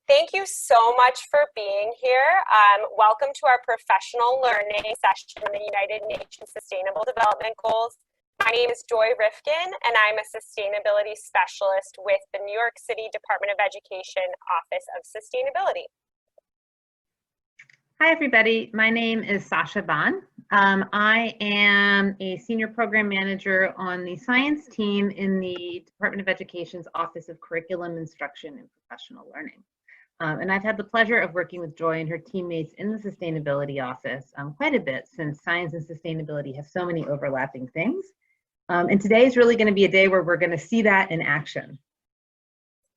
Thank you so much for being here. Welcome to our professional learning session on the United Nations Sustainable Development Goals. My name is Joy Rifkin, and I'm a sustainability specialist with the New York City Department of Education Office of Sustainability. Hi, everybody. My name is Sasha. I am a senior program manager on the science team in the Department of Education's Office of Curriculum Instruction and Professional Learning. And I've had the pleasure of working with Joy and her teammates in the sustainability office quite a bit, since science and sustainability have so many overlapping things. And today is really going to be a day where we're going to see that in action.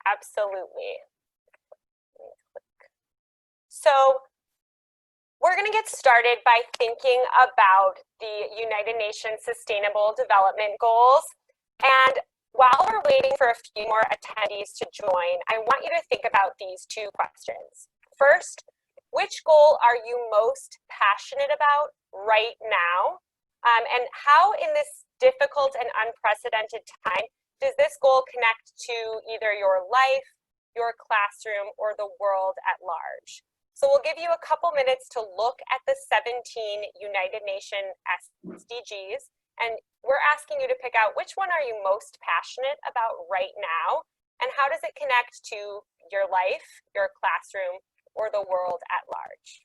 Absolutely. So we're going to get started by thinking about the United Nations Sustainable Development Goals. And while we're waiting for a few more attendees to join, I want you to think about these two questions. First, which goal are you most passionate about right now? And how in this difficult and unprecedented time does this goal connect to either your life, your classroom, or the world at large? So we'll give you a couple minutes to look at the 17 United Nations SDGs, and we're asking you to pick out which one are you most passionate about right now, and how does it connect to your life, your classroom, or the world at large?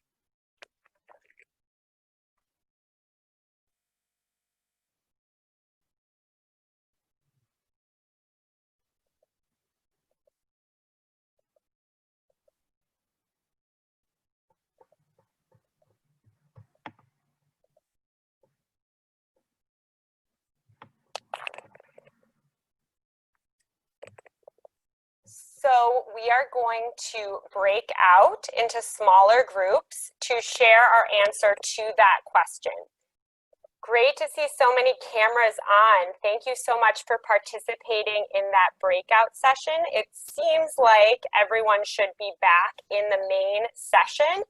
So we are going to break out into smaller groups to share our answer to that question. Great to see so many cameras on. Thank you so much for participating in that breakout session. It seems like everyone should be back in the main session.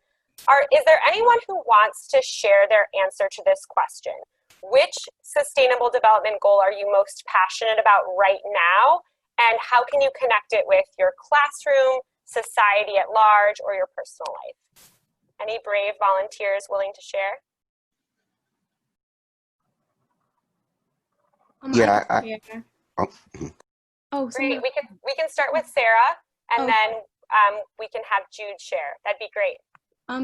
Is there anyone who wants to share their answer to this question? Which sustainable development goal are you most passionate about right now? And how can you connect it with your classroom, society at large, or your personal life? Any brave volunteers willing to share? Great. We can start with Sarah, and then we can have Jude share. That'd be great.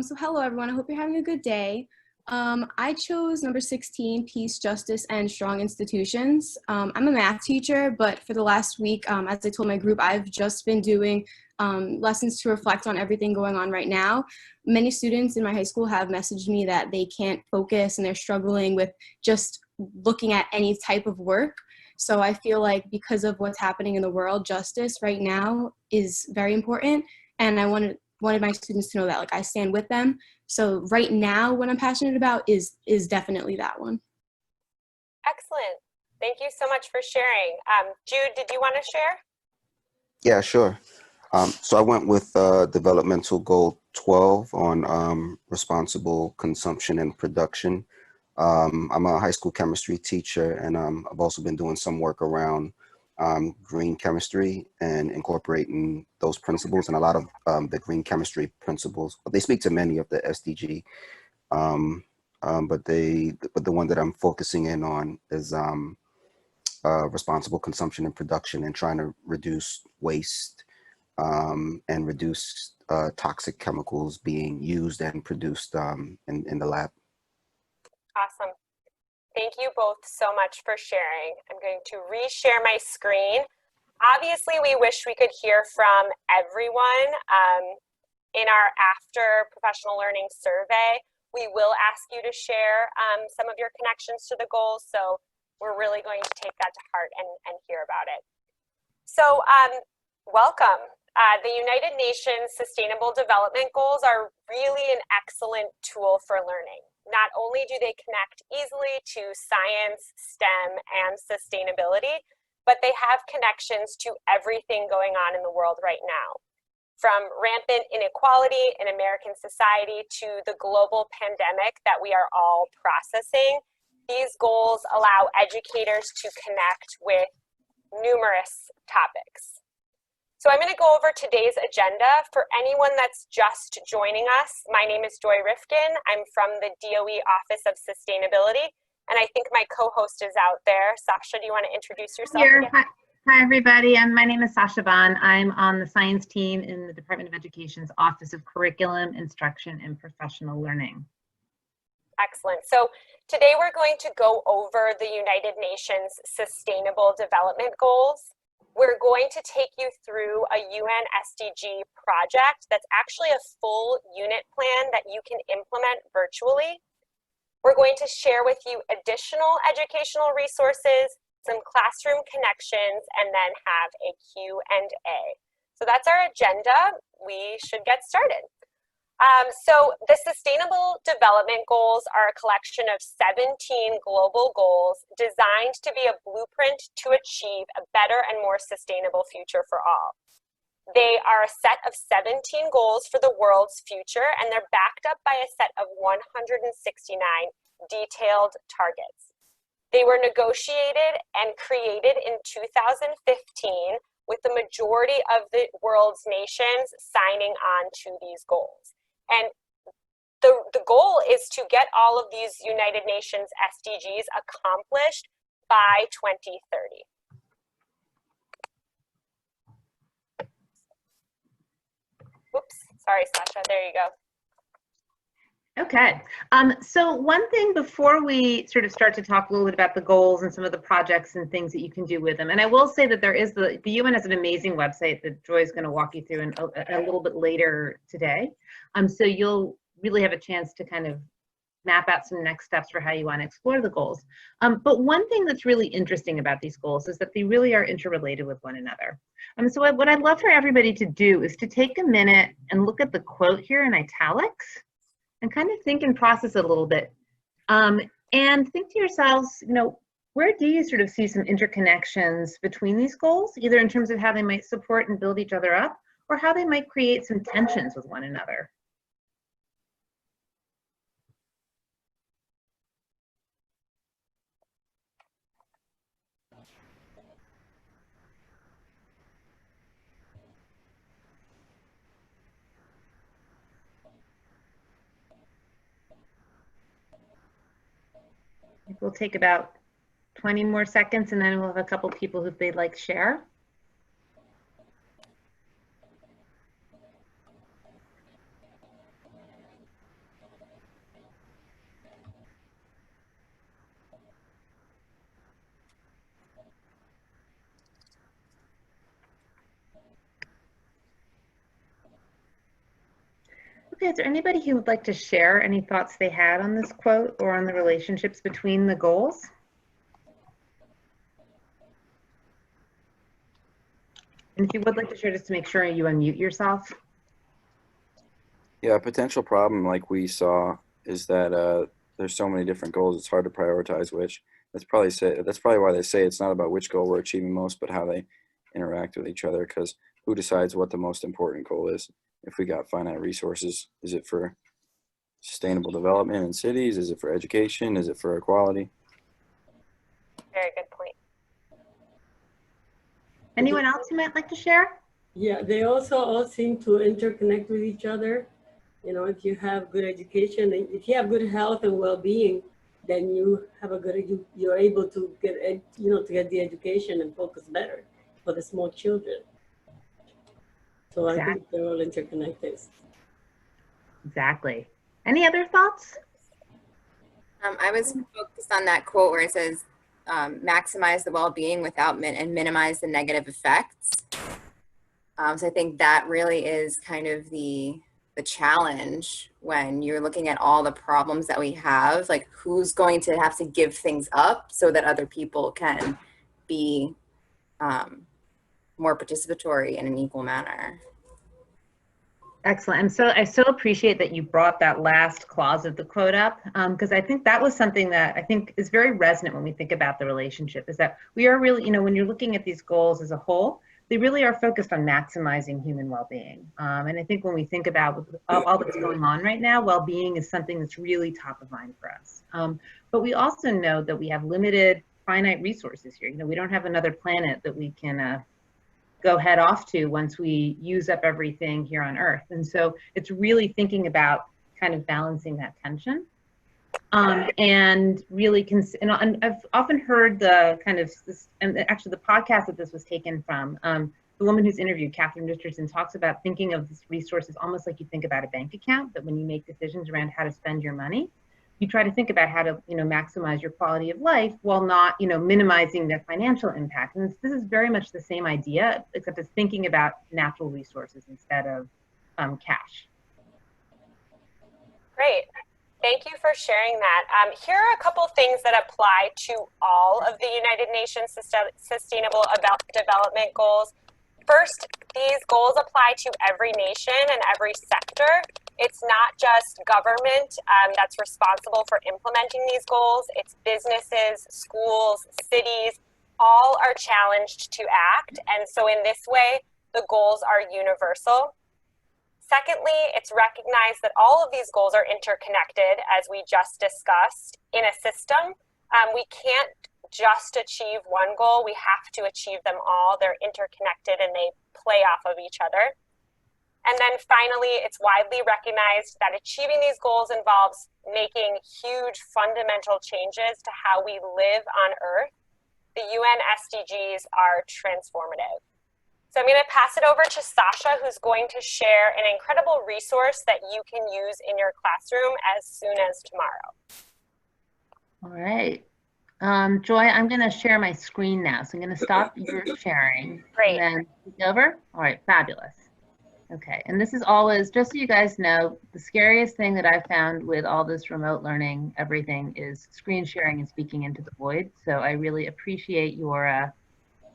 So hello, everyone. I hope you're having a good day. I chose number 16, Peace, Justice, and Strong Institutions. I'm a math teacher, but for the last week, as I told my group, I've just been doing lessons to reflect on everything going on right now. Many students in my high school have messaged me that they can't focus and they're struggling with just looking at any type of work. So I feel like because of what's happening in the world, justice right now is very important. And I wanted my students to know that I stand with them. So right now, what I'm passionate about is definitely that one. Excellent. Thank you so much for sharing. Jude, did you want to share? Yeah, sure. So I went with developmental goal 12 on responsible consumption and production. I'm a high school chemistry teacher, and I've also been doing some work around green chemistry and incorporating those principles. And a lot of the green chemistry principles, they speak to many of the SDG, but the one that I'm focusing in on is responsible consumption and production, and trying to reduce waste and reduce toxic chemicals being used and produced in the lab. Awesome. Thank you both so much for sharing. I'm going to reshare my screen. Obviously, we wish we could hear from everyone. In our after professional learning survey, we will ask you to share some of your connections to the goals. So we're really going to take that to heart and hear about it. So welcome. The United Nations Sustainable Development Goals are really an excellent tool for learning. Not only do they connect easily to science, STEM, and sustainability, but they have connections to everything going on in the world right now. From rampant inequality in American society to the global pandemic that we are all processing, these goals allow educators to connect with numerous topics. So I'm going to go over today's agenda. For anyone that's just joining us, my name is Joy Rifkin. I'm from the DOE Office of Sustainability, and I think my co-host is out there. Sasha, do you want to introduce yourself again? Hi, everybody. My name is Sasha Bond. I'm on the science team in the Department of Education's Office of Curriculum, Instruction, and Professional Learning. Excellent. So today we're going to go over the United Nations Sustainable Development Goals. We're going to take you through a UN SDG project that's actually a full unit plan that you can implement virtually. We're going to share with you additional educational resources, some classroom connections, and then have a Q&A. So that's our agenda. We should get started. So the Sustainable Development Goals are a collection of 17 global goals designed to be a blueprint to achieve a better and more sustainable future for all. They are a set of 17 goals for the world's future, and they're backed up by a set of 169 detailed targets. They were negotiated and created in 2015 with the majority of the world's nations signing on to these goals. And the goal is to get all of these United Nations SDGs accomplished by 2030. Oops, sorry, Sasha, there you go. Okay, so one thing before we sort of start to talk a little bit about the goals and some of the projects and things that you can do with them, and I will say that there is the UN has an amazing website that Joy is going to walk you through in a little bit later today. So you'll really have a chance to kind of map out some next steps for how you want to explore the goals. But one thing that's really interesting about these goals is that they really are interrelated with one another. So what I'd love for everybody to do is to take a minute and look at the quote here in italics and kind of think and process it a little bit. And think to yourselves, you know, where do you sort of see some interconnections between these goals, either in terms of how they might support and build each other up, or how they might create some tensions with one another? We'll take about 20 more seconds and then we'll have a couple people who they'd like to share. Okay, is there anybody who would like to share any thoughts they had on this quote or on the relationships between the goals? And if you would like to share, just to make sure you unmute yourself. Yeah, a potential problem like we saw is that there's so many different goals, it's hard to prioritize which. That's probably why they say it's not about which goal we're achieving most, but how they interact with each other, because who decides what the most important goal is? If we got finite resources, is it for sustainable development in cities? Is it for education? Is it for equality? Very good point. Anyone else who might like to share? Yeah, they also all seem to interconnect with each other. You know, if you have good education, if you have good health and well-being, then you have a good, you're able to get, to get the education and focus better for the small children. So exactly. I think they're all interconnected. Exactly. Any other thoughts? I was focused on that quote where it says, maximize the well-being without and minimize the negative effects. So I think that really is kind of the challenge when you're looking at all the problems that we have, like who's going to have to give things up so that other people can be more participatory in an equal manner. Excellent. And so I so appreciate that you brought that last clause of the quote up, because I think that was something that I think is very resonant when we think about the relationship, is that we are really, when you're looking at these goals as a whole, they really are focused on maximizing human well-being. And I think when we think about all that's going on right now, well-being is something that's really top of mind for us. But we also know that we have limited, finite resources here. We don't have another planet that we can go head off to once we use up everything here on Earth. And so it's really thinking about kind of balancing that tension. And really, and I've often heard the kind of, and actually the podcast that this was taken from, the woman who's interviewed, Catherine Richardson, talks about thinking of this resources almost like you think about a bank account, that when you make decisions around how to spend your money, you try to think about how to, maximize your quality of life while not, minimizing the financial impact. And this is very much the same idea, except it's thinking about natural resources instead of cash. Great. Thank you for sharing that. Here are a couple things that apply to all of the United Nations Sustainable Development Goals. First, these goals apply to every nation and every sector. It's not just government that's responsible for implementing these goals. It's businesses, schools, cities, all are challenged to act. And so in this way, the goals are universal. Secondly, it's recognized that all of these goals are interconnected, as we just discussed, in a system. We can't just achieve one goal, we have to achieve them all. They're interconnected and they play off of each other. And then finally, it's widely recognized that achieving these goals involves making huge fundamental changes to how we live on Earth. The UN SDGs are transformative. So I'm going to pass it over to Sasha, who's going to share an incredible resource that you can use in your classroom as soon as tomorrow. All right. Joy, I'm going to share my screen now. So I'm going to stop your sharing. Great. And then take over. All right, fabulous. Okay, and this is always, just so you guys know, the scariest thing that I've found with all this remote learning, everything, is screen sharing and speaking into the void. So I really appreciate your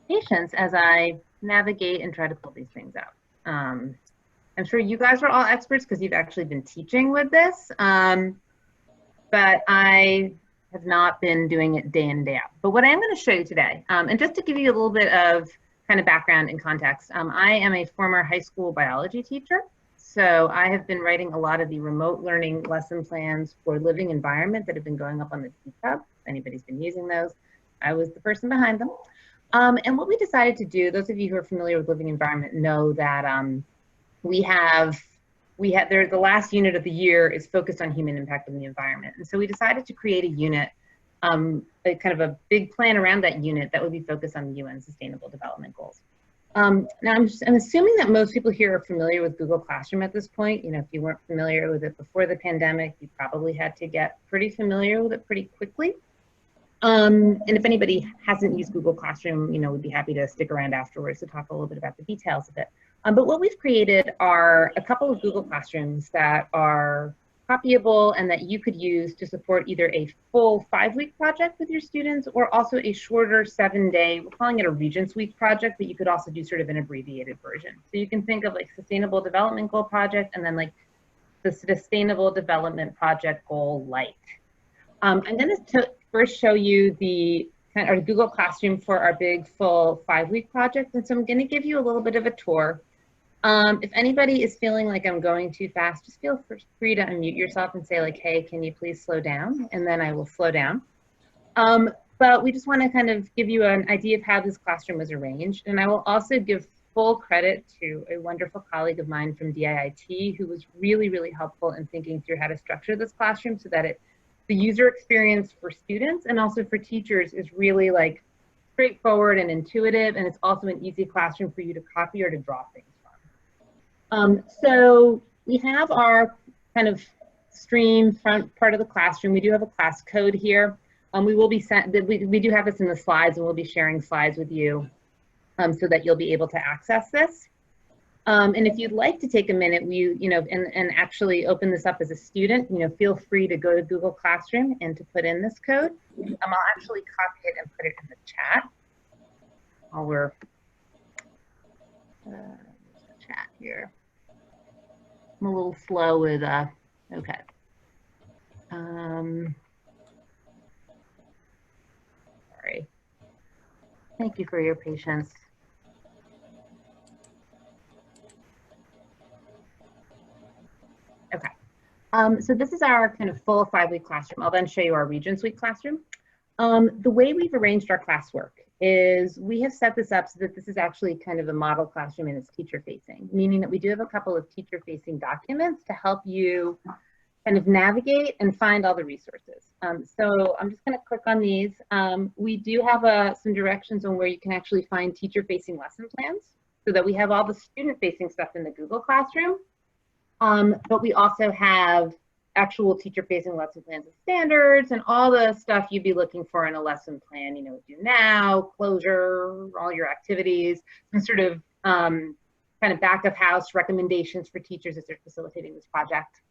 patience as I navigate and try to pull these things out. I'm sure you guys are all experts because you've actually been teaching with this, but I have not been doing it day in and day out. But what I am going to show you today, and just to give you a little bit of kind of background and context, I am a former high school biology teacher. So I have been writing a lot of the remote learning lesson plans for living environment that have been going up on the GitHub. If anybody's been using those, I was the person behind them. And what we decided to do, those of you who are familiar with living environment know that the last unit of the year is focused on human impact on the environment. And so we decided to create a unit, a kind of a big plan around that unit that would be focused on the UN Sustainable Development Goals. Now I'm assuming that most people here are familiar with Google Classroom at this point. If you weren't familiar with it before the pandemic, you probably had to get pretty familiar with it pretty quickly. And if anybody hasn't used Google Classroom, we'd be happy to stick around afterwards to talk a little bit about the details of it. But what we've created are a couple of Google Classrooms that are copyable and that you could use to support either a full 5-week project with your students or also a shorter 7-day, we're calling it a Regents Week project, but you could also do sort of an abbreviated version. So you can think of like Sustainable Development Goal Project and then like the Sustainable Development Project Goal Light. I'm going to first show you the our Google Classroom for our big full 5-week project. And so I'm going to give you a little bit of a tour. If anybody is feeling like I'm going too fast, just feel free to unmute yourself and say like, hey, can you please slow down? And then I will slow down. But we just want to kind of give you an idea of how this classroom was arranged. And I will also give full credit to a wonderful colleague of mine from DIIT who was really, really helpful in thinking through how to structure this classroom so that the user experience for students and also for teachers is really like straightforward and intuitive, and it's also an easy classroom for you to copy or to draw things from. So we have our kind of stream front part of the classroom. We do have a class code here. We will be we do have this in the slides, and we'll be sharing slides with you so that you'll be able to access this. And if you'd like to take a minute, and actually open this up as a student, feel free to go to Google Classroom and to put in this code. I'll actually copy it and put it in the chat while we're chat here. I'm a little slow with, okay. Sorry. Thank you for your patience. Okay, so this is our kind of full 5-week classroom. I'll then show you our Regents Week classroom. The way we've arranged our classwork is we have set this up so that this is actually kind of a model classroom and it's teacher facing, meaning that we do have a couple of teacher facing documents to help you kind of navigate and find all the resources. So I'm just going to click on these. We do have some directions on where you can actually find teacher facing lesson plans so that we have all the student facing stuff in the Google Classroom. But we also have actual teacher facing lesson plans and standards and all the stuff you'd be looking for in a lesson plan, you know, do now, closure, all your activities, and sort of kind of back of house recommendations for teachers as they're facilitating this project.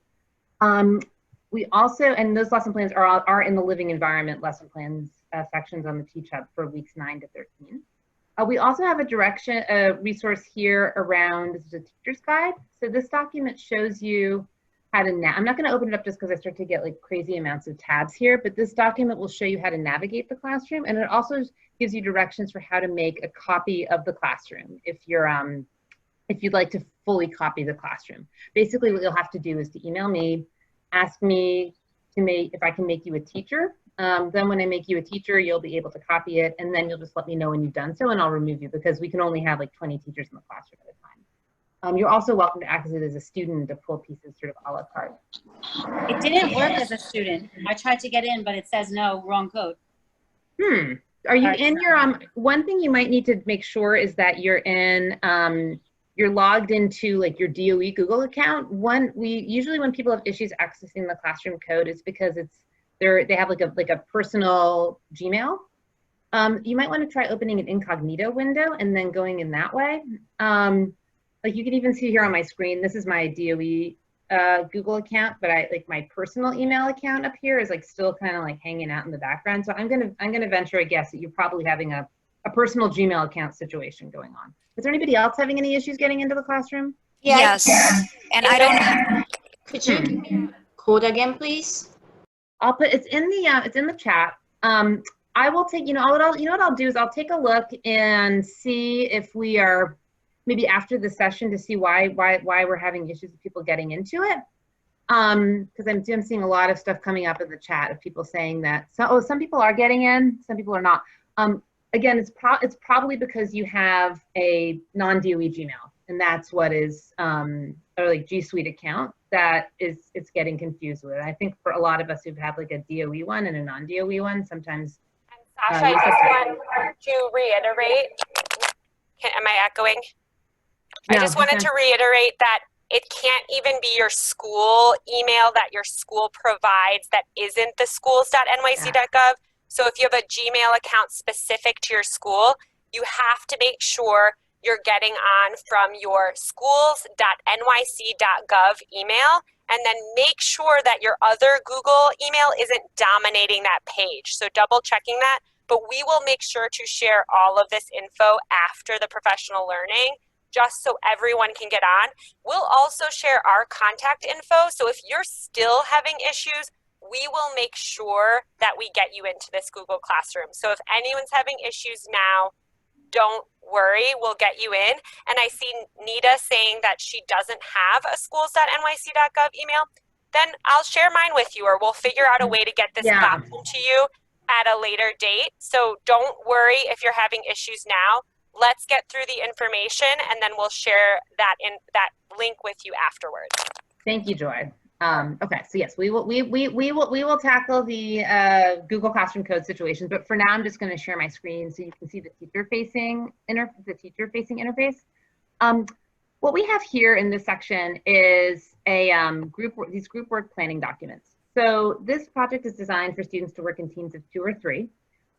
We also, and those lesson plans are in the living environment lesson plans sections on the Teach Hub for weeks 9 to 13. We also have a resource here around, this is a teacher's guide. So this document shows you how to, I'm not going to open it up just because I start to get like crazy amounts of tabs here, but this document will show you how to navigate the classroom, and it also gives you directions for how to make a copy of the classroom if you'd like to fully copy the classroom. Basically, what you'll have to do is to email me, ask me if I can make you a teacher. Then when I make you a teacher, you'll be able to copy it, and then you'll just let me know when you've done so, and I'll remove you because we can only have like 20 teachers in the classroom at a time. You're also welcome to access it as a student to pull pieces sort of a la carte. It didn't work as a student. I tried to get in, but it says no, wrong code. Are you in your, one thing you might need to make sure is that you're in, you're logged into like your DOE Google account. Usually when people have issues accessing the classroom code, it's because they have like a personal Gmail. You might want to try opening an incognito window and then going in that way. Like you can even see here on my screen, this is my DOE Google account, but like my personal email account up here is like still kind of like hanging out in the background. So I'm gonna venture a guess that you're probably having a personal Gmail account situation going on. Is there anybody else having any issues getting into the classroom? Yes. And I don't. Could you give me a code again, please? I'll put it's in the chat. I will take, you know what I'll do is I'll take a look and see if we are maybe after the session to see why we're having issues with people getting into it. Because I'm seeing a lot of stuff coming up in the chat of people saying that some people are getting in, some people are not. Again, it's probably because you have a non-DOE Gmail, and that's what is or like G Suite account that it's getting confused with. I think for a lot of us who've had like a DOE one and a non-DOE one, sometimes. And Sasha, I just want to reiterate. Am I echoing? I just wanted to reiterate that it can't even be your school email that your school provides that isn't the schools.nyc.gov. So if you have a Gmail account specific to your school, you have to make sure you're getting on from your schools.nyc.gov email, and then make sure that your other Google email isn't dominating that page. So double checking that, but we will make sure to share all of this info after the professional learning, just so everyone can get on. We'll also share our contact info. So if you're still having issues, we will make sure that we get you into this Google Classroom. So if anyone's having issues now, don't worry, we'll get you in. And I see Nita saying that she doesn't have a schools.nyc.gov email. Then I'll share mine with you, or we'll figure out a way to get this platform to you at a later date. So don't worry if you're having issues now. Let's get through the information, and then we'll share that link with you afterwards. Thank you, Joy. Okay, so yes, we will tackle the Google Classroom code situations, but for now I'm just going to share my screen so you can see the teacher-facing interface. What we have here in this section is these group work planning documents. So this project is designed for students to work in teams of 2 or 3.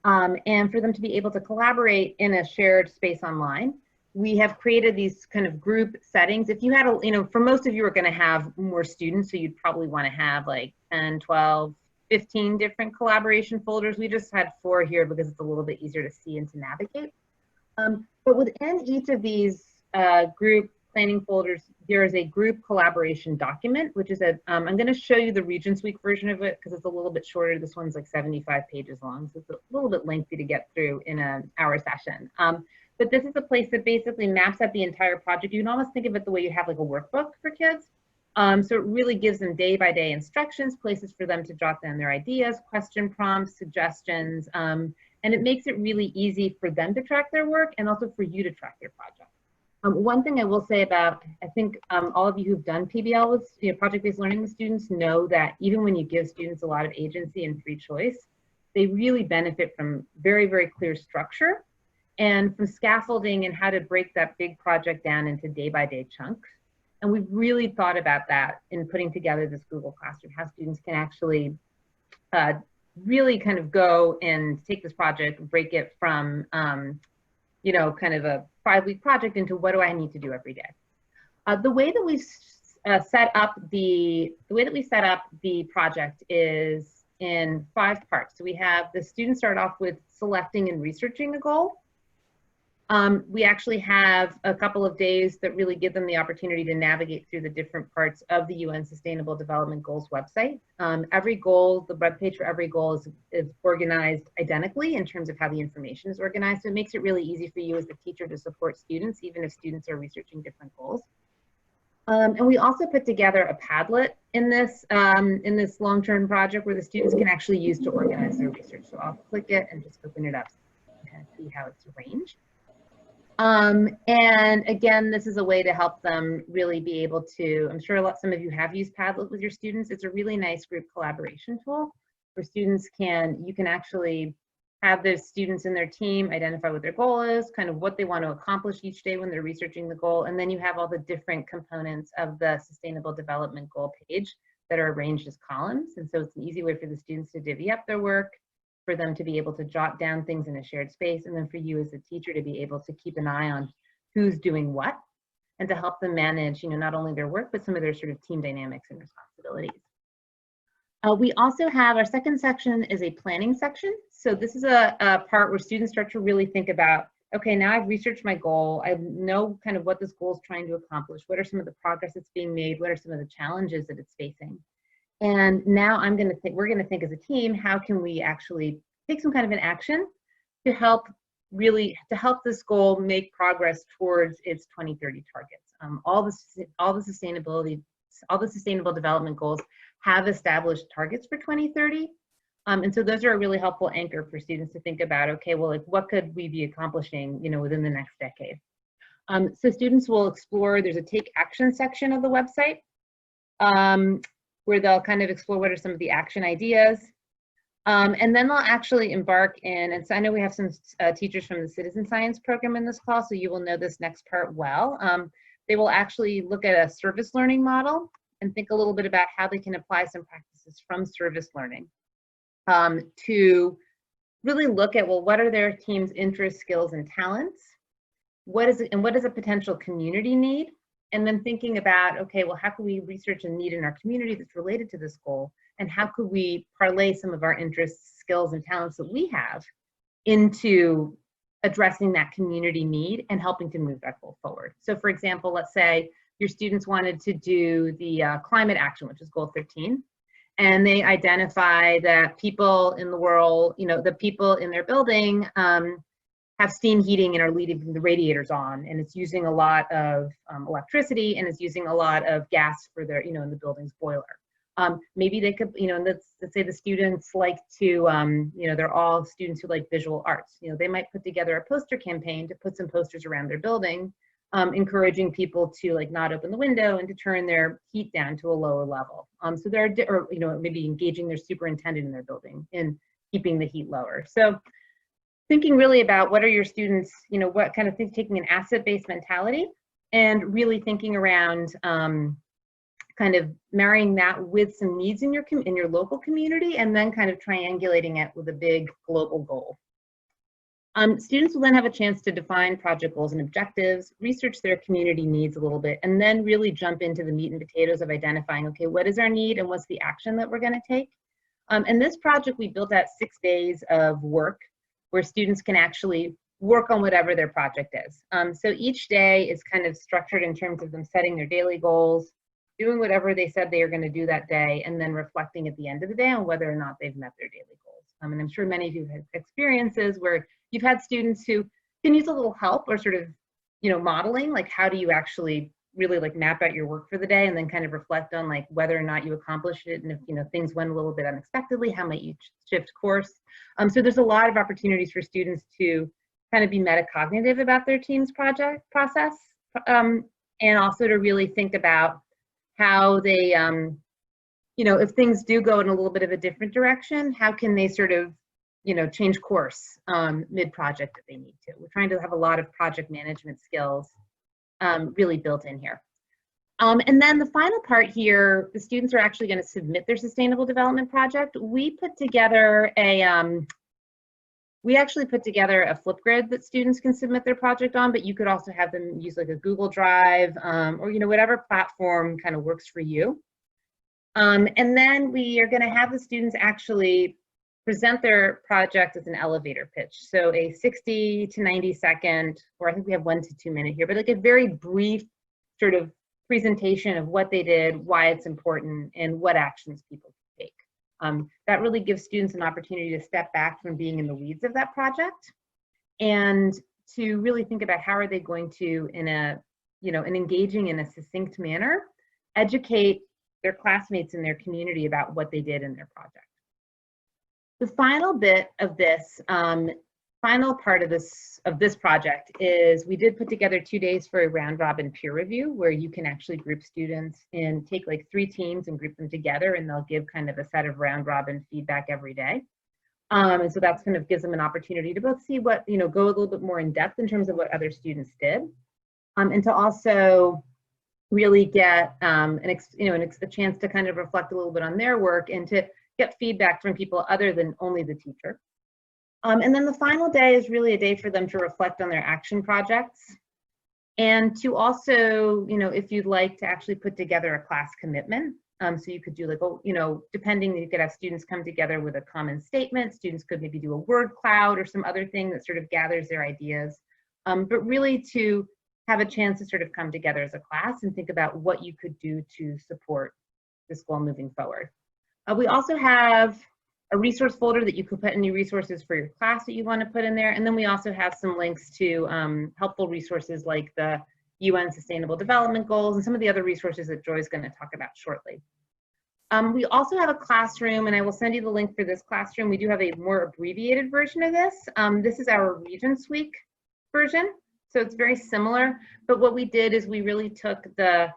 And for them to be able to collaborate in a shared space online. We have created these kind of group settings. If you had for most of you are going to have more students, so you'd probably want to have like 10, 12, 15 different collaboration folders. We just had 4 here because it's a little bit easier to see and to navigate. But within each of these group planning folders, there is a group collaboration document, which is I'm going to show you the Regents Week version of it because it's a little bit shorter. This one's like 75 pages long, so it's a little bit lengthy to get through in an hour session. But this is a place that basically maps out the entire project. You can almost think of it the way you have like a workbook for kids. So it really gives them day-by-day instructions, places for them to jot down their ideas, question prompts, suggestions. And it makes it really easy for them to track their work and also for you to track their project. One thing I will say about, I think all of you who've done PBL with project-based learning with students know that even when you give students a lot of agency and free choice, they really benefit from very, very clear structure and from scaffolding and how to break that big project down into day-by-day chunks. And we've really thought about that in putting together this Google Classroom, how students can actually really kind of go and take this project, break it from, kind of a 5-week project into what do I need to do every day. The way that we set up the project is in 5 parts. So we have the students start off with selecting and researching a goal. We actually have a couple of days that really give them the opportunity to navigate through the different parts of the UN Sustainable Development Goals website. Every goal, the webpage for every goal is organized identically in terms of how the information is organized. So it makes it really easy for you as the teacher to support students, even if students are researching different goals. And we also put together a Padlet in this long-term project where the students can actually use to organize their research. So I'll click it and just open it up so you can kind of see how it's arranged. And again, this is a way to help them really be able to, I'm sure some of you have used Padlet with your students. It's a really nice group collaboration tool where students you can actually have the students in their team identify what their goal is, kind of what they want to accomplish each day when they're researching the goal. And then you have all the different components of the Sustainable Development Goal page that are arranged as columns. And so it's an easy way for the students to divvy up their work, for them to be able to jot down things in a shared space, and then for you as a teacher to be able to keep an eye on who's doing what, and to help them manage, not only their work, but some of their sort of team dynamics and responsibilities. We also have our second section is a planning section. So this is a part where students start to really think about, okay, now I've researched my goal. I know kind of what this goal is trying to accomplish. What are some of the progress that's being made? What are some of the challenges that it's facing? And now we're gonna think as a team, how can we actually take some kind of an action to help this goal make progress towards its 2030 targets. All the sustainable development goals have established targets for 2030. And so those are a really helpful anchor for students to think about, okay, well, like what could we be accomplishing, within the next decade? So students will explore, there's a take action section of the website, where they'll kind of explore what are some of the action ideas. And then they'll actually embark in, and so I know we have some teachers from the citizen science program in this class, so you will know this next part well. They will actually look at a service learning model and think a little bit about how they can apply some practices from service learning to really look at, well, what are their team's interests, skills, and talents? What is a potential community need? And then thinking about, okay, well, how can we research a need in our community that's related to this goal? And how could we parlay some of our interests, skills, and talents that we have into addressing that community need and helping to move that goal forward? So for example, let's say your students wanted to do the climate action, which is goal 13, and they identify that people in the world, the people in their building have steam heating and are leaving the radiators on, and it's using a lot of electricity, and it's using a lot of gas for their, in the building's boiler. Maybe they could, let's say the students like to, they're all students who like visual arts. They might put together a poster campaign to put some posters around their building, encouraging people to not open the window and to turn their heat down to a lower level. So there are, maybe engaging their superintendent in their building in keeping the heat lower. So thinking really about what are your students, what kind of thing, taking an asset-based mentality and really thinking around kind of marrying that with some needs in your local community, and then kind of triangulating it with a big global goal. Students will then have a chance to define project goals and objectives, research their community needs a little bit, and then really jump into the meat and potatoes of identifying, okay, what is our need and what's the action that we're going to take? And this project we built out 6 days of work where students can actually work on whatever their project is. So each day is kind of structured in terms of them setting their daily goals, doing whatever they said they are going to do that day, and then reflecting at the end of the day on whether or not they've met their daily goals. And I'm sure many of you have experiences where you've had students who can use a little help or sort of, modeling, like how do you actually really like map out your work for the day and then kind of reflect on like whether or not you accomplished it, and if things went a little bit unexpectedly, how might you shift course. So there's a lot of opportunities for students to kind of be metacognitive about their team's project process, and also to really think about how they, if things do go in a little bit of a different direction, how can they sort of change course mid-project if they need to. We're trying to have a lot of project management skills really built in here. And then the final part here, the students are actually going to submit their sustainable development project. We actually put together a Flipgrid that students can submit their project on, but you could also have them use like a Google Drive or whatever platform kind of works for you. And then we are going to have the students actually present their project as an elevator pitch. So a 60 to 90 second, or I think we have 1 to 2 minute here, but like a very brief sort of presentation of what they did, why it's important, and what actions people can take. That really gives students an opportunity to step back from being in the weeds of that project and to really think about how are they going to, in an engaging in a succinct manner, educate their classmates in their community about what they did in their project. The final bit of this, final part of this project is we did put together 2 days for a round robin peer review where you can actually group students and take like 3 teams and group them together, and they'll give kind of a set of round robin feedback every day. And so that's kind of gives them an opportunity to both see what, go a little bit more in depth in terms of what other students did, and to also really get a chance to kind of reflect a little bit on their work and to get feedback from people other than only the teacher. And then the final day is really a day for them to reflect on their action projects and to also, if you'd like to actually put together a class commitment. So you could do like, depending, you could have students come together with a common statement. Students could maybe do a word cloud or some other thing that sort of gathers their ideas, but really to have a chance to sort of come together as a class and think about what you could do to support this goal moving forward. We also have a resource folder that you could put any resources for your class that you want to put in there. And then we also have some links to helpful resources like the UN Sustainable Development Goals and some of the other resources that Joy's going to talk about shortly. We also have a classroom, and I will send you the link for this classroom. We do have a more abbreviated version of this. This is our Regents Week version. So it's very similar, but what we did is we really took that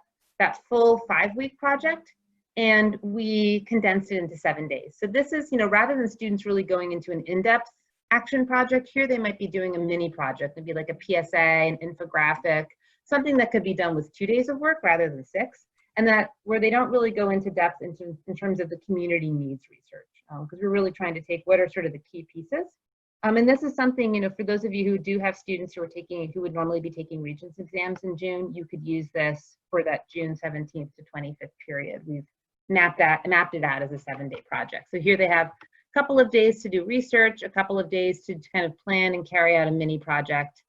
full 5-week project and we condensed it into 7 days. So this is, rather than students really going into an in-depth action project here, they might be doing a mini project, maybe like a PSA, an infographic, something that could be done with 2 days of work rather than 6, and that where they don't really go into depth in terms of the community needs research, because we're really trying to take what are sort of the key pieces. And this is something, for those of you who do have students who would normally be taking Regents exams in June, you could use this for that June 17th to 25th period. We've mapped it out as a 7-day project. So here they have a couple of days to do research, a couple of days to kind of plan and carry out a mini project,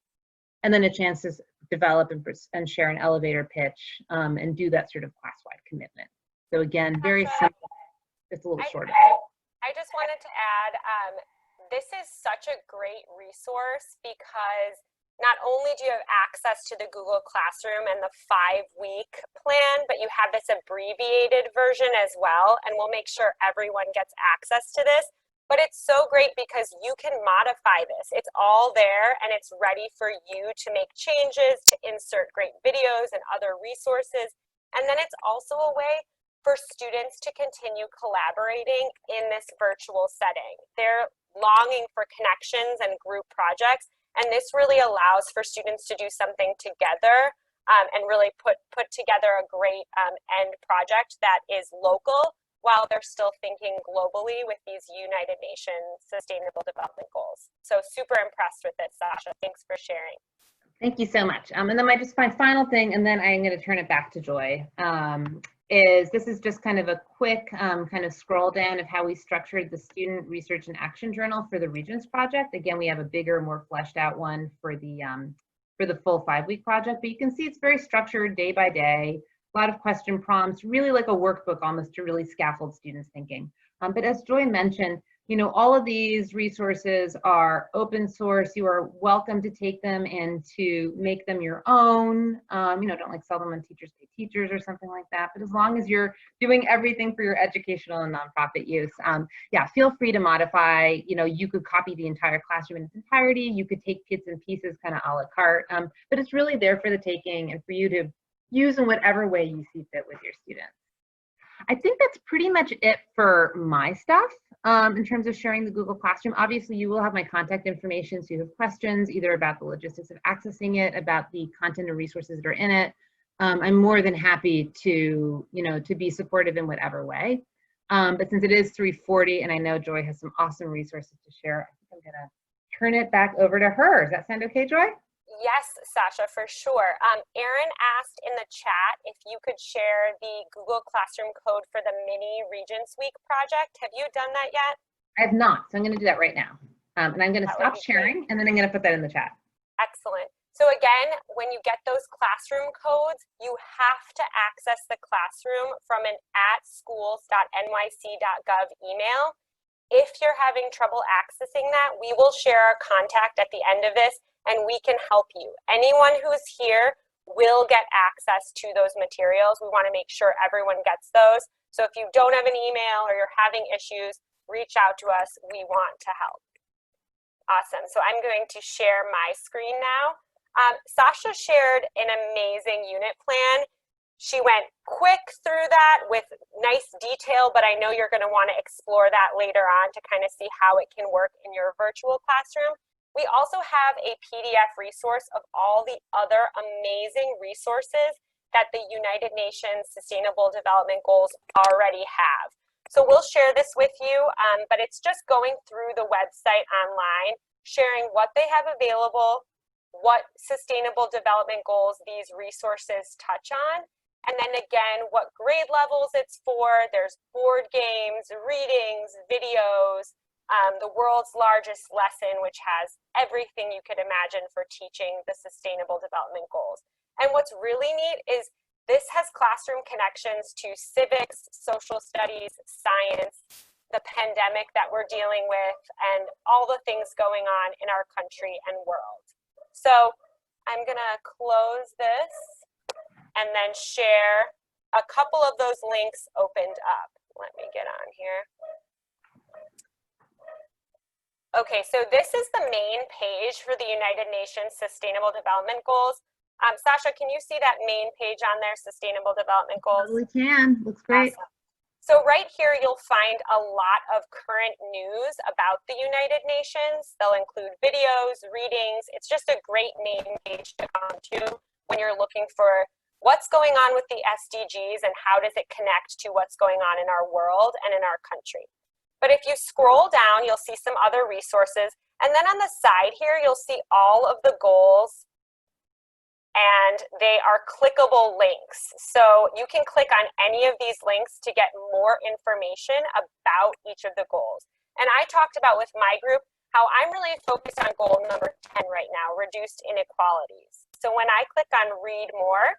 and then a chance to develop and share an elevator pitch and do that sort of class-wide commitment. So again, very simple, just a little shorter. I just wanted to add, this is such a great resource because not only do you have access to the Google Classroom and the 5-week plan, but you have this abbreviated version as well, and we'll make sure everyone gets access to this. But it's so great because you can modify this. It's all there and it's ready for you to make changes, to insert great videos and other resources. And then it's also a way for students to continue collaborating in this virtual setting. They're longing for connections and group projects, and this really allows for students to do something together and really put together a great end project that is local while they're still thinking globally with these United Nations Sustainable Development Goals. So super impressed with this, Sasha. Thanks for sharing. Thank you so much. And then my final thing, and then I'm going to turn it back to Joy, this is just kind of a quick kind of scroll down of how we structured the Student Research and Action Journal for the Regents project. Again, we have a bigger, more fleshed out one for the full 5-week project, but you can see it's very structured day by day, a lot of question prompts, really like a workbook almost to really scaffold students' thinking. But as Joy mentioned, all of these resources are open source. You are welcome to take them and to make them your own. Don't like sell them on Teachers Pay Teachers or something like that. But as long as you're doing everything for your educational and nonprofit use, yeah, feel free to modify. You could copy the entire classroom in its entirety. You could take bits and pieces kind of a la carte. But it's really there for the taking and for you to use in whatever way you see fit with your students. I think that's pretty much it for my stuff in terms of sharing the Google Classroom. Obviously, you will have my contact information, so you have questions either about the logistics of accessing it, about the content and resources that are in it. I'm more than happy to, to be supportive in whatever way. But since it is 3:40 and I know Joy has some awesome resources to share, I think I'm gonna turn it back over to her. Does that sound okay, Joy? Yes, Sasha, for sure. Erin asked in the chat if you could share the Google Classroom code for the Mini Regents Week project. Have you done that yet? I have not, so I'm going to do that right now. And I'm going to stop sharing, and then I'm going to put that in the chat. Excellent. So again, when you get those classroom codes, you have to access the classroom from an @schools.nyc.gov email. If you're having trouble accessing that, we will share our contact at the end of this, and we can help you. Anyone who's here will get access to those materials. We want to make sure everyone gets those. So if you don't have an email or you're having issues, reach out to us. We want to help. Awesome. So I'm going to share my screen now. Sasha shared an amazing unit plan. She went quick through that with nice detail, but I know you're going to want to explore that later on to kind of see how it can work in your virtual classroom. We also have a PDF resource of all the other amazing resources that the United Nations Sustainable Development Goals already have. So we'll share this with you, but it's just going through the website online, sharing what they have available, what sustainable development goals these resources touch on, and then again, what grade levels it's for. There's board games, readings, videos, the world's largest lesson, which has everything you could imagine for teaching the Sustainable Development Goals. And what's really neat is this has classroom connections to civics, social studies, science, the pandemic that we're dealing with, and all the things going on in our country and world. So I'm gonna close this and then share a couple of those links opened up. Let me get on here. Okay, so this is the main page for the United Nations Sustainable Development Goals. Sasha, can you see that main page on there, Sustainable Development Goals? We can. Looks great. Awesome. So right here, you'll find a lot of current news about the United Nations. They'll include videos, readings. It's just a great main page to come to when you're looking for what's going on with the SDGs and how does it connect to what's going on in our world and in our country. But if you scroll down, you'll see some other resources. And then on the side here, you'll see all of the goals, and they are clickable links. So you can click on any of these links to get more information about each of the goals. And I talked about with my group how I'm really focused on goal number 10 right now, reduced inequalities. So when I click on read more,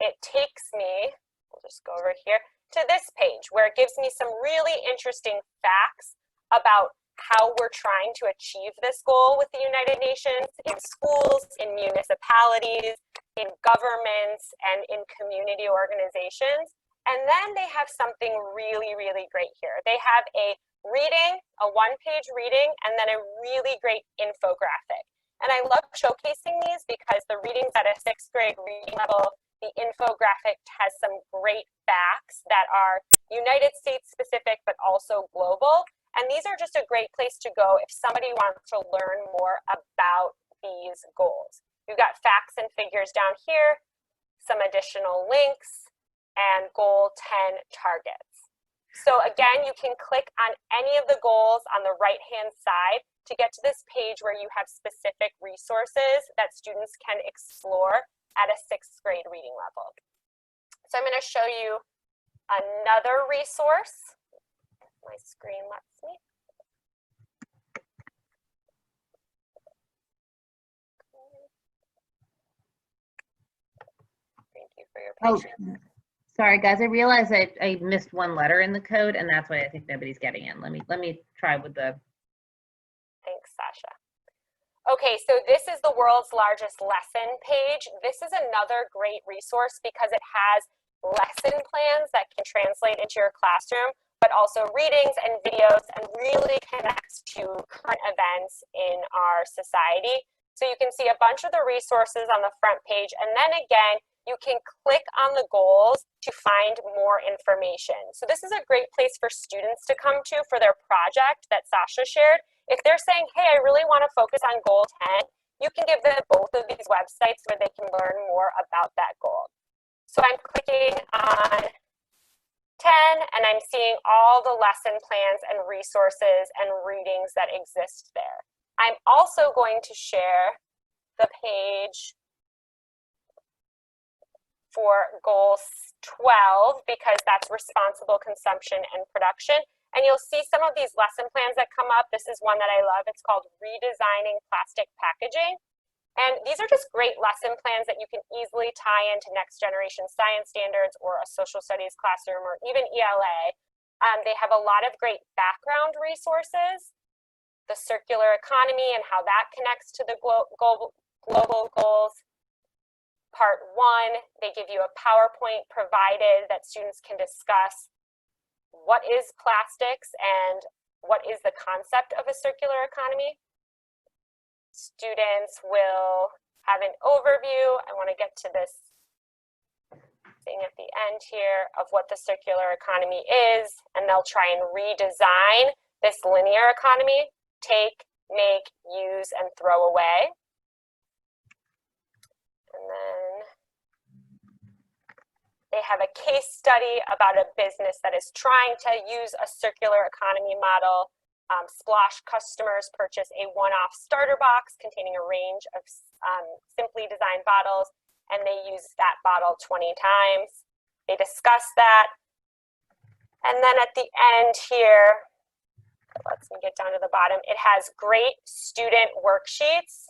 it takes me, we'll just go over here, to this page where it gives me some really interesting facts about how we're trying to achieve this goal with the United Nations in schools, in municipalities, in governments, and in community organizations. And then they have something really, really great here. They have a reading, a one-page reading, and then a really great infographic. And I love showcasing these because the readings at a 6th grade reading level, the infographic has some great facts that are United States specific, but also global. And these are just a great place to go if somebody wants to learn more about these goals. You've got facts and figures down here, some additional links, and goal 10 targets. So again, you can click on any of the goals on the right-hand side to get to this page where you have specific resources that students can explore at a 6th grade reading level. So I'm going to show you another resource. My screen lets me. Thank you for your patience. Sorry, guys. I realized I missed one letter in the code, and that's why I think nobody's getting in. Let me try with the. Thanks, Sasha. Okay, so this is the world's largest lesson page. This is another great resource because it has lesson plans that can translate into your classroom, but also readings and videos, and really connects to current events in our society. So you can see a bunch of the resources on the front page, and then again, you can click on the goals to find more information. So this is a great place for students to come to for their project that Sasha shared. If they're saying, hey, I really want to focus on goal 10, you can give them both of these websites where they can learn more about that goal. So I'm clicking on 10, and I'm seeing all the lesson plans and resources and readings that exist there. I'm also going to share the page for goal 12 because that's responsible consumption and production. And you'll see some of these lesson plans that come up. This is one that I love. It's called Redesigning Plastic Packaging. And these are just great lesson plans that you can easily tie into next generation science standards or a social studies classroom or even ELA. They have a lot of great background resources, the circular economy and how that connects to the global goals. Part 1, they give you a PowerPoint provided that students can discuss what is plastics and what is the concept of a circular economy. Students will have an overview. I want to get to this thing at the end here of what the circular economy is, and they'll try and redesign this linear economy: take, make, use, and throw away. And then they have a case study about a business that is trying to use a circular economy model. Splosh customers purchase a one-off starter box containing a range of simply designed bottles, and they use that bottle 20 times. They discuss that. And then at the end here, let's get down to the bottom, it has great student worksheets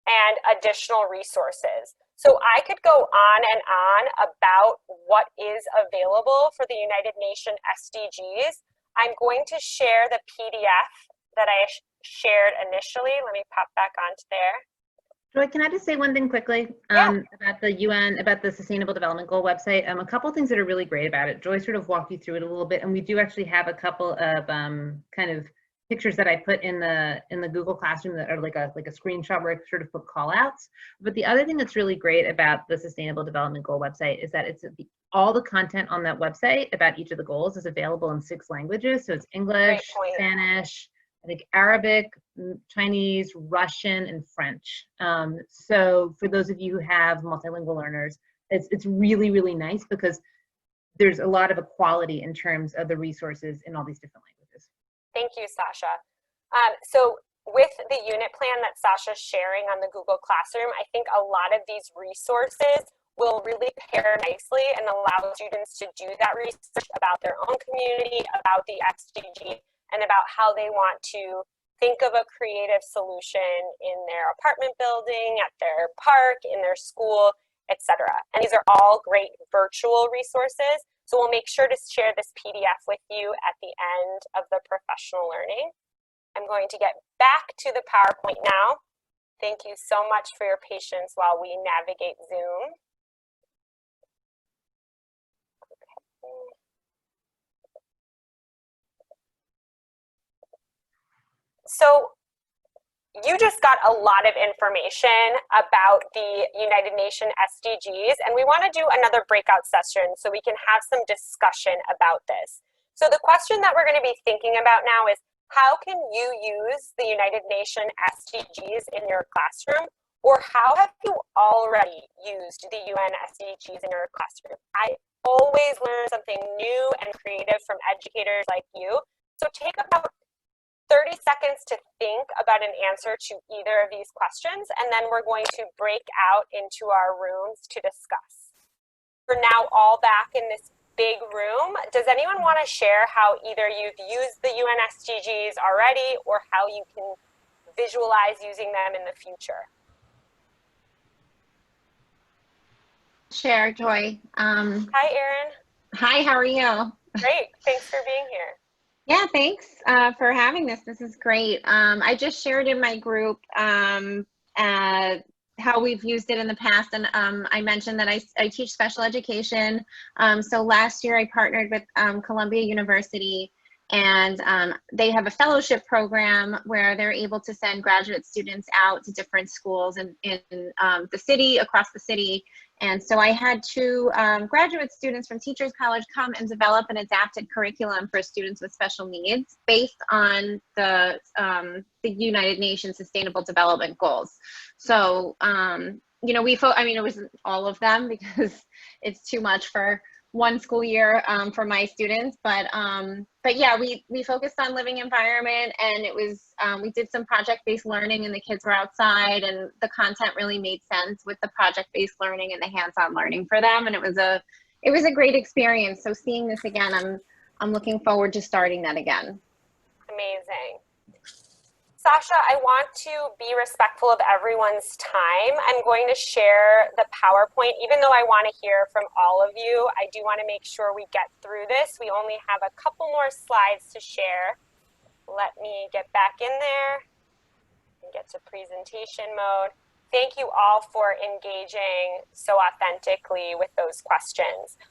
and additional resources. So I could go on and on about what is available for the United Nations SDGs. I'm going to share the PDF that I shared initially. Let me pop back onto there. Joy, can I just say one thing quickly about the UN, about the Sustainable Development Goal website? A couple things that are really great about it. Joy sort of walked you through it a little bit, and we do actually have a couple of kind of pictures that I put in the Google Classroom that are like a screenshot where I sort of put call outs. But the other thing that's really great about the Sustainable Development Goal website is that it's all the content on that website about each of the goals is available in 6 languages. So it's English, Spanish, I think Arabic, Chinese, Russian, and French. So for those of you who have multilingual learners, it's really, really nice because there's a lot of equality in terms of the resources in all these different languages. Thank you, Sasha. So with the unit plan that Sasha's sharing on the Google Classroom, I think a lot of these resources will really pair nicely and allow students to do that research about their own community, about the SDG, and about how they want to think of a creative solution in their apartment building, at their park, in their school, etc. And these are all great virtual resources. So we'll make sure to share this PDF with you at the end of the professional learning. I'm going to get back to the PowerPoint now. Thank you so much for your patience while we navigate Zoom. So you just got a lot of information about the United Nations SDGs, and we want to do another breakout session so we can have some discussion about this. So the question that we're going to be thinking about now is, how can you use the United Nations SDGs in your classroom, or how have you already used the UN SDGs in your classroom? I always learn something new and creative from educators like you. So take about 30 seconds to think about an answer to either of these questions, and then we're going to break out into our rooms to discuss. We're now all back in this big room. Does anyone want to share how either you've used the UN SDGs already or how you can visualize using them in the future? share, Joy. Hi, Erin. Hi, how are you? Great. Thanks for being here. Yeah, thanks for having this. This is great. I just shared in my group how we've used it in the past, and I mentioned that I teach special education. So last year I partnered with Columbia University, and they have a fellowship program where they're able to send graduate students out to different schools in the city, across the city. And so I had two graduate students from Teachers College come and develop an adapted curriculum for students with special needs based on the United Nations Sustainable Development Goals. So, you know, I mean, it wasn't all of them because it's too much for one school year for my students, but yeah, we focused on living environment, and it was we did some project-based learning, and the kids were outside, and the content really made sense with the project-based learning and the hands-on learning for them, and it was a great experience. So seeing this again, I'm looking forward to starting that again. Amazing. Sasha, I want to be respectful of everyone's time. I'm going to share the PowerPoint. Even though I want to hear from all of you, I do want to make sure we get through this. We only have a couple more slides to share. Let me get back in there and get to presentation mode. Thank you all for engaging so authentically with those questions.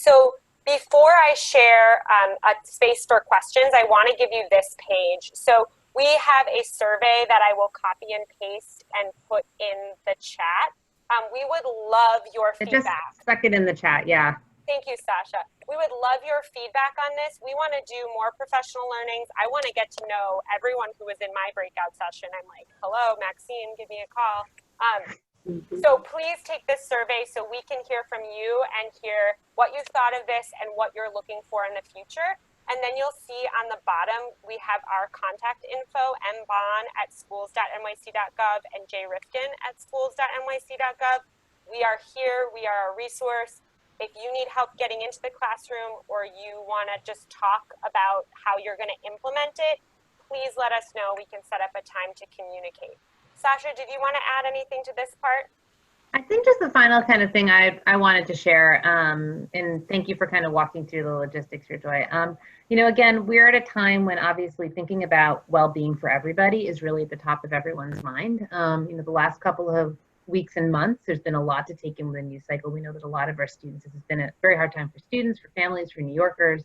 So before I share a space for questions, I want to give you this page. So we have a survey that I will copy and paste and put in the chat. We would love your feedback. Just stuck it in the chat, yeah. Thank you, Sasha. We would love your feedback on this. We want to do more professional learnings. I want to get to know everyone who was in my breakout session. I'm like, hello, Maxine, give me a call. So please take this survey so we can hear from you and hear what you thought of this and what you're looking for in the future. And then you'll see on the bottom, we have our contact info, mbon@schools.nyc.gov and jrifkin@schools.nyc.gov. We are here, we are a resource. If you need help getting into the classroom or you wanna just talk about how you're gonna implement it, please let us know. We can set up a time to communicate. Sasha, did you wanna add anything to this part? I think just the final kind of thing I wanted to share, and thank you for kind of walking through the logistics here, Joy. You know, again, we're at a time when obviously thinking about well-being for everybody is really at the top of everyone's mind. You know, the last couple of weeks and months, there's been a lot to take in with the news cycle. We know that a lot of our students, this has been a very hard time for students, for families, for New Yorkers.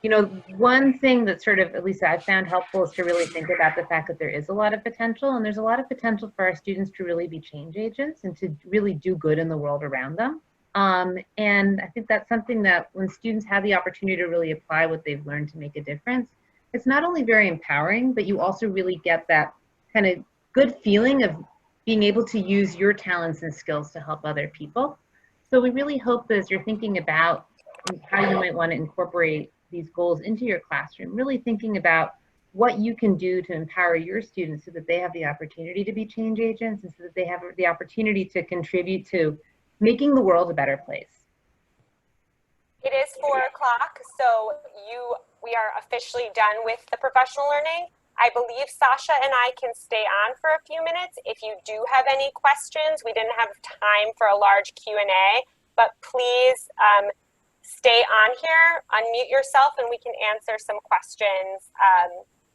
You know, one thing that sort of, at least I've found helpful, is to really think about the fact that there is a lot of potential, and there's a lot of potential for our students to really be change agents and to really do good in the world around them. And I think that's something that when students have the opportunity to really apply what they've learned to make a difference, it's not only very empowering, but you also really get that kind of good feeling of being able to use your talents and skills to help other people. So we really hope that as you're thinking about how you might want to incorporate these goals into your classroom, really thinking about what you can do to empower your students so that they have the opportunity to be change agents and so that they have the opportunity to contribute to making the world a better place. It is 4 o'clock, so we are officially done with the professional learning. I believe Sasha and I can stay on for a few minutes. If you do have any questions, we didn't have time for a large Q&A, but please stay on here, unmute yourself, and we can answer some questions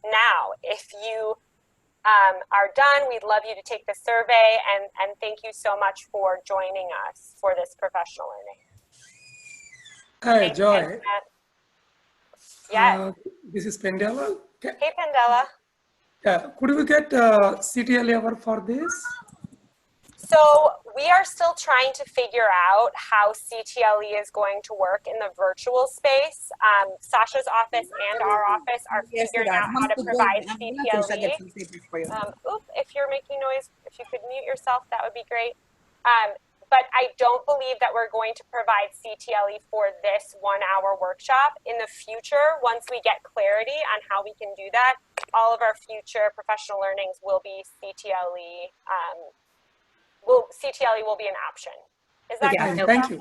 now. If you are done, we'd love you to take the survey, and thank you so much for joining us for this professional learning. Hi, Joy. Yes. This is Pendela. Hey, Pendela. Yeah, could we get CTL hour for this? So we are still trying to figure out how CTLE is going to work in the virtual space. Sasha's office and our office are figuring out how to provide CTLE. If you're making noise, if you could mute yourself, that would be great. But I don't believe that we're going to provide CTLE for this 1-hour workshop. In the future, once we get clarity on how we can do that, all of our future professional learnings will be CTLE. CTLE will be an option. Is that good? Thank you.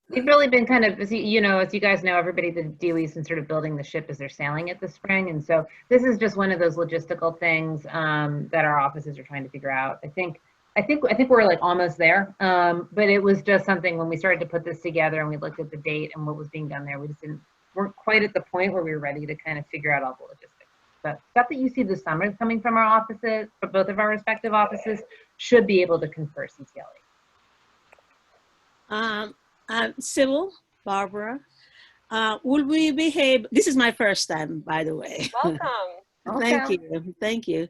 We've really been kind of, you know, as you guys know, everybody, the DOE's been sort of building the ship as they're sailing it this spring. And so this is just one of those logistical things that our offices are trying to figure out. I think I think we're like almost there. But it was just something when we started to put this together and we looked at the date and what was being done there, we just weren't quite at the point where we were ready to kind of figure out all the logistics. But stuff that you see this summer coming from our offices, from both of our respective offices, should be able to confer CTLE. Sybil, Barbara, will we behave? This is my first time, by the way. Welcome. Thank you.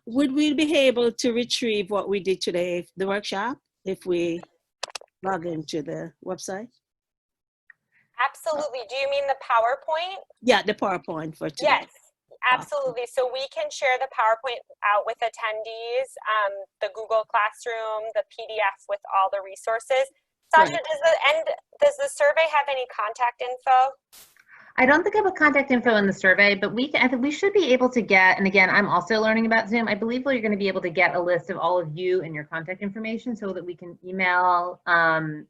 Would we be able to retrieve what we did today, the workshop, if we log into the website? Absolutely. Do you mean the PowerPoint? Yeah, the PowerPoint for today. Yes, absolutely. So we can share the PowerPoint out with attendees, the Google Classroom, the PDF with all the resources. Sasha, Right. does the survey have any contact info? I don't think I have a contact info in the survey, but I think we should be able to get, and again, I'm also learning about Zoom. I believe we're going to be able to get a list of all of you and your contact information so that we can email,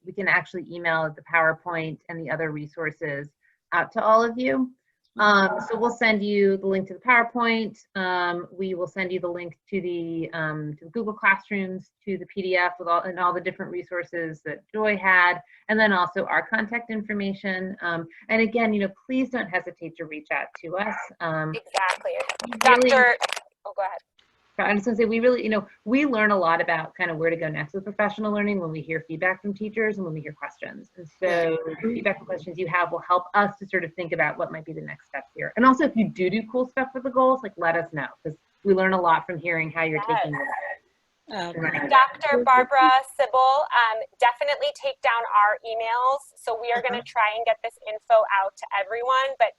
we can actually email the PowerPoint and the other resources out to all of you. So we'll send you the link to the PowerPoint. We will send you the link to the Google Classrooms, to the PDF with all the different resources that Joy had, and then also our contact information. And again, please don't hesitate to reach out to us. Exactly. Really, Oh, go ahead. I'm just gonna say, we really, we learn a lot about kind of where to go next with professional learning when we hear feedback from teachers and when we hear questions. And so the feedback and questions you have will help us to sort of think about what might be the next steps here. And also, if you do cool stuff with the goals, like let us know, because we learn a lot from hearing how you're taking it. Dr. Barbara, Sybil, definitely take down our emails. So we are going to try and get this info out to everyone, but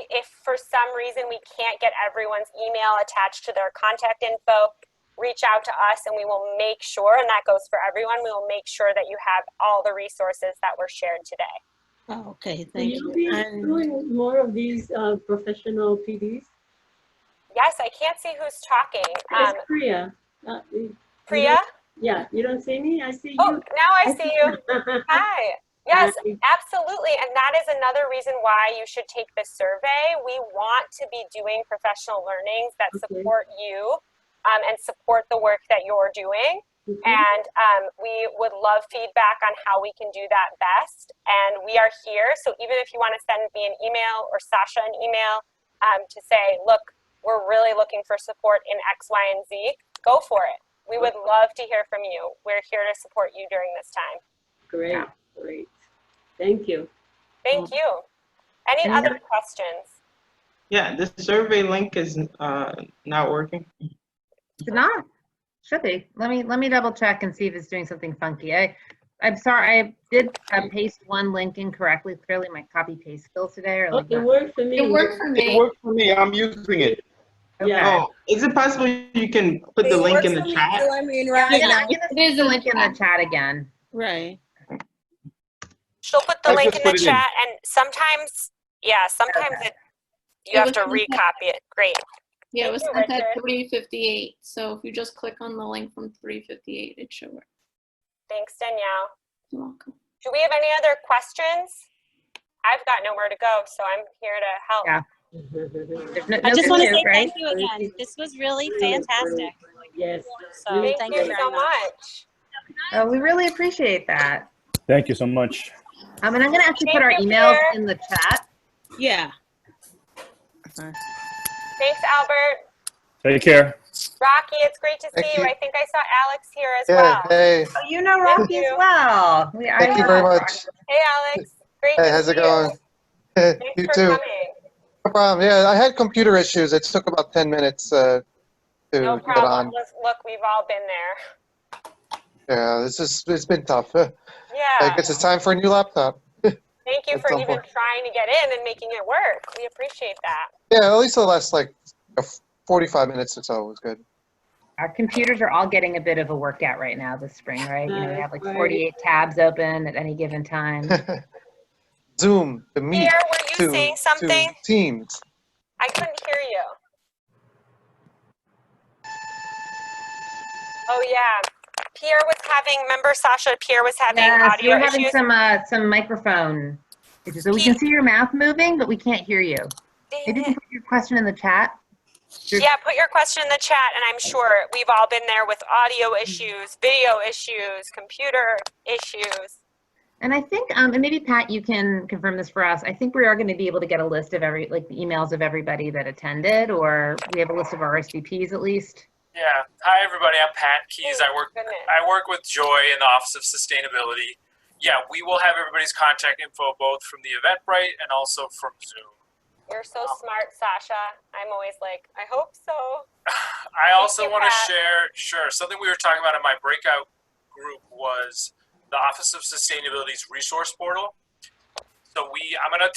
if for some reason we can't get everyone's email attached to their contact info, reach out to us and we will make sure, and that goes for everyone, we will make sure that you have all the resources that were shared today. Oh, okay, thank you. Will you be doing more of these professional PDs? Yes, I can't see who's talking. It's Priya. Priya? Yeah, you don't see me? I see you. Oh, now I see you. Hi. Yes, absolutely. And that is another reason why you should take this survey. We want to be doing professional learnings that support you and support the work that you're doing. And we would love feedback on how we can do that best. And we are here. So even if you want to send me an email or Sasha an email to say, look, we're really looking for support in X, Y, and Z, go for it. We would love to hear from you. We're here to support you during this time. Great, great. Thank you. Thank you. Any other questions? Yeah, the survey link is not working. It's not. Should be. Let me double check and see if it's doing something funky. I'm sorry, I did paste one link incorrectly. Clearly my copy paste skills today are like it worked for me. It worked for me. It worked for me. I'm using it. Okay. Yeah. Oh, is it possible you can put the link in the chat? I'm gonna put the link in the chat again. Right. She'll put the I link just in the put it chat, and sometimes, you have to recopy it. Great. Yeah, it was Thank sent you, at 3:58. So if you just click on the link from 3:58, it should work. Thanks, Danielle. You're welcome. Do we have any other questions? I've got nowhere to go, so I'm here to help. Yeah. I just want to say right? thank you again. This was really fantastic. Yes. So Thank thank you you very so much. much. We really appreciate that. Thank you so much. And I'm gonna actually put Thank our you, emails Pierre. in the chat. Yeah. Thanks, Albert. Take care. Rocky, it's great to Thank see you. you. I think I saw Alex here as Yeah, well. hey, Oh, you know Rocky as you. well. thank you very much. Hey, Alex. Great Hey, to how's see it going? you. You Thanks for too. coming. No problem. Yeah, I had computer issues. It took about 10 minutes to No get problem. on. Look, we've all been there. Yeah, it's been tough. I Yeah. guess it's time for a new laptop. Thank you At for some even point. trying to get in and making it work. We appreciate that. Yeah, at least the last like 45 minutes or so was good. Our computers are all getting a bit of a workout right now this spring, right? We have like Right. 48 tabs open at any given time. Zoom, the Meet, Pierre, were you saying something? to Teams. I couldn't hear you. Oh yeah, Pierre was having. Remember, Sasha? Pierre was having Yes, audio we're having issues. some microphone issues. So we can see your mouth moving, but we can't hear you. Dang Maybe you it. can put your question in the chat. Yeah, put your question in the chat, and I'm sure we've all been there with audio issues, video issues, computer issues. And I think, and maybe Pat, you can confirm this for us. I think we are going to be able to get a list of the emails of everybody that attended, or we have a list of RSVPs at least. Yeah. Hi, everybody. I'm Pat Keys. I work with Joy in the Office of Sustainability. Yeah, we will have everybody's contact info both from the Eventbrite and also from Zoom. You're so smart, Sasha. I'm always like, I hope so. I also want to share, something we were talking about in my breakout group was the Office of Sustainability's resource portal. So I'm going to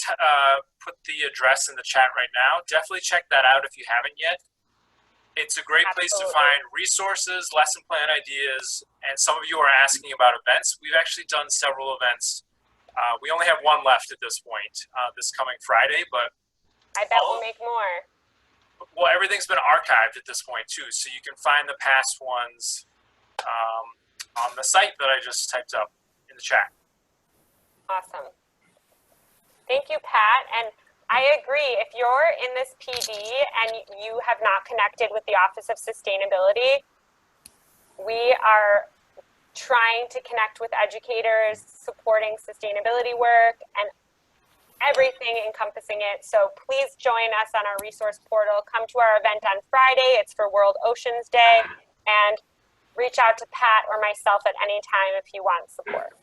put the address in the chat right now. Definitely check that out if you haven't yet. It's a great place to find resources, lesson plan ideas, and some of you are asking about events. We've actually done several events. We only have one left at this point, this coming Friday, but I bet we'll make more. Well, everything's been archived at this point too, so you can find the past ones on the site that I just typed up in the chat. Awesome. Thank you, Pat. And I agree. If you're in this PD and you have not connected with the Office of Sustainability, we are trying to connect with educators supporting sustainability work and everything encompassing it. So please join us on our resource portal. Come to our event on Friday. It's for World Oceans Day. And reach out to Pat or myself at any time if you want support.